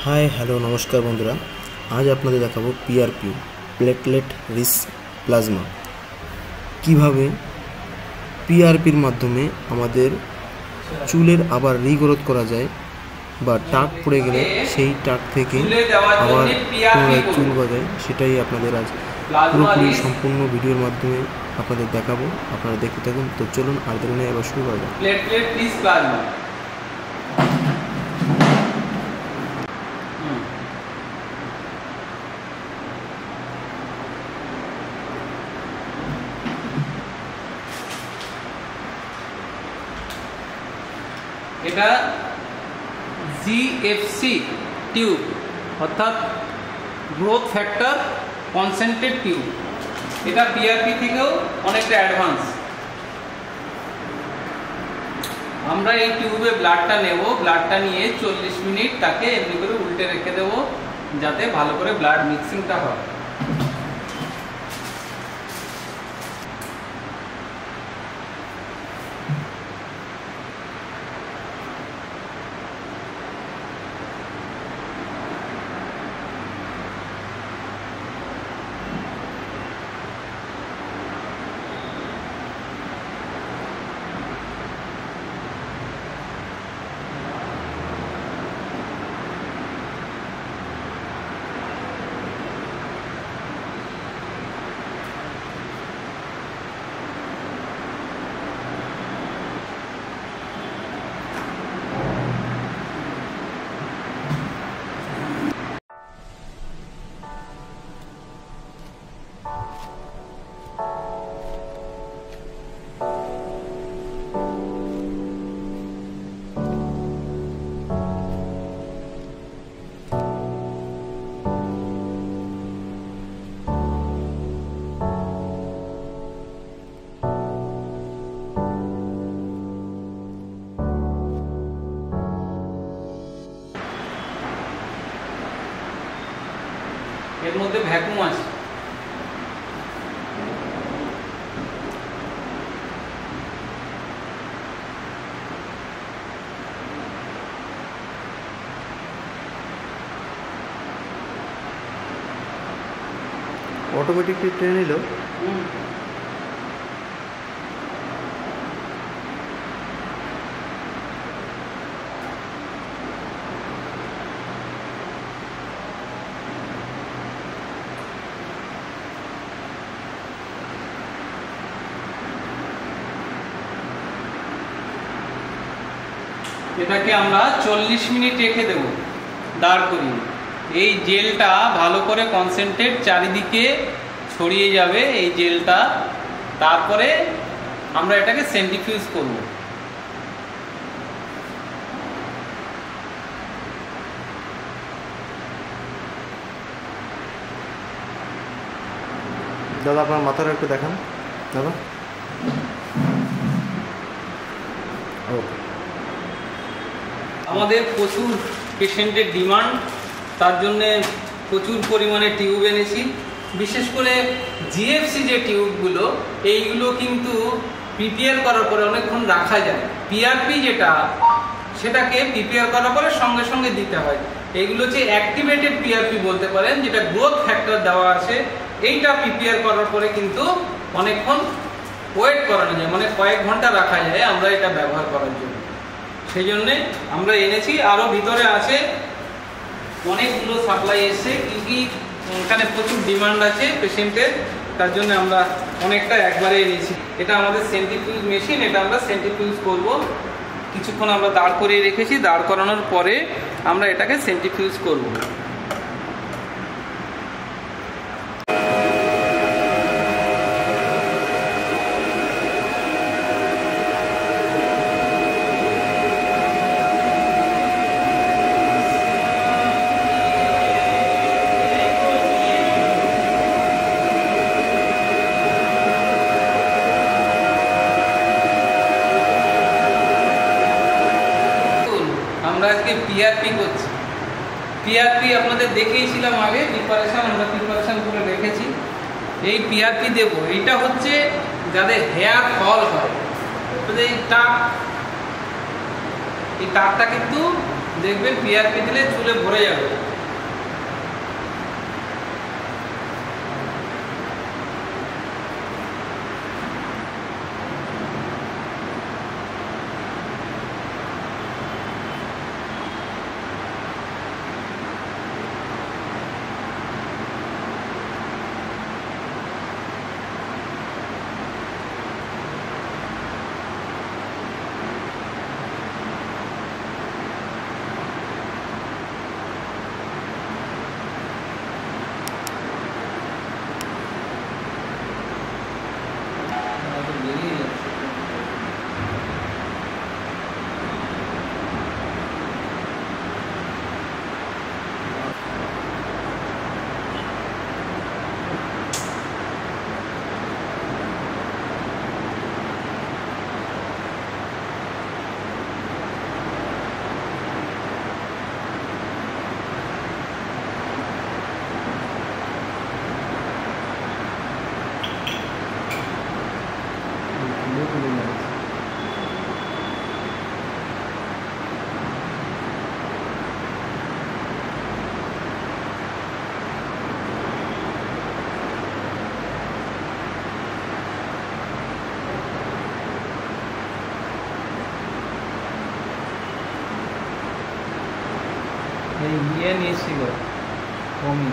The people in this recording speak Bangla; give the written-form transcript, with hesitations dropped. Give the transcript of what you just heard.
हाय हेलो नमस्कार बंधुरा आज आपनादेर देखाबो पीआरपी प्लेटलेट रिच प्लाजमा किभाबे पीआरपिर माध्यमे आमादेर चुलेर आबार रिग्रोथ करा जाए बा टाक पड़े गेले सेई टाक थेके आबार पुनराय चुल गजाय सेटाई आपनादेर आज पुरोपुरि सम्पूर्ण भिडियोर माध्यमे आपनादेर देखाबो। आपनारा देखते थाकुन। तो चलुन आर देरी नय एबार शुरू करा जाक। प्लेटलेट रिच प्लाजमा এটা জিএফসি টিউব অর্থাৎ গ্রোথ ফ্যাক্টর কনসেন্ট্রেট টিউব। এটা পিআরপি থেকেও অনেকটা অ্যাডভান্স। আমরা এই টিউবে ব্লাডটা নেব, ব্লাডটা নিয়ে 40 মিনিট তাকে এমনি করে উল্টে রেখে দেব যাতে ভালো করে ব্লাড মিক্সিংটা হয়। এর মধ্যে ভ্যাকুয়াম আছে। অটোমেটিকলি টেনে নিল। এটাকে আমরা 40 মিনিট রেখে দেব দাঁড় করিয়ে। এই জেলটা ভালো করে কনসেন্ট্রেট চারিদিকে ছড়িয়ে যাবে এই জেলটা। তারপরে আমরা এটাকে সেন্ট্রিফিউজ করব। দাদা আপনার মাথাটা একটু দেখান দাদা। ওকে, আমাদের প্রচুর পেশেন্টের ডিমান্ড, তার জন্যে প্রচুর পরিমাণে টিউব এনেছি। বিশেষ করে জিএফসি যে টিউবগুলো, এইগুলো কিন্তু প্রিপেয়ার করার পরে অনেকক্ষণ রাখা যায়। পিআরপি যেটা, সেটাকে প্রিপেয়ার করার পরে সঙ্গে সঙ্গে দিতে হয়। এইগুলো হচ্ছে অ্যাক্টিভেটেড পিআরপি বলতে পারেন, যেটা গ্রোথ ফ্যাক্টর দেওয়া আছে। এইটা প্রিপেয়ার করার পরে কিন্তু অনেকক্ষণ ওয়েট করানো যায়, মানে কয়েক ঘন্টা রাখা যায় আমরা এটা ব্যবহার করার জন্য। সেই জন্যে আমরা এনেছি। আরও ভিতরে আছে অনেকগুলো সাপ্লাই এসছে, কি এখানে প্রচুর ডিমান্ড আছে পেশেন্টের, তার জন্য আমরা অনেকটা একবারে এনেছি। এটা আমাদের সেন্ট্রিফিউজ মেশিন, এটা আমরা সেন্ট্রিফিউজ করব। কিছুক্ষণ আমরা দাঁড় করিয়ে রেখেছি, দাঁড় করানোর পরে আমরা এটাকে সেন্ট্রিফিউজ করব। আমরা আজকে পিআরপি করছি। পিআরপি আপনাদের দেখিয়েছিলাম আগে, প্রিপারেশন আমরা প্রিপারেশন করে রেখেছি। এই পিআরপি দেব, এইটা হচ্ছে যাদের হেয়ার ফল হয়, এই টাকটা কিন্তু দেখবেন পিআরপি দিলে চুলে ভরে যাবে। ये नहीं सी करो कमी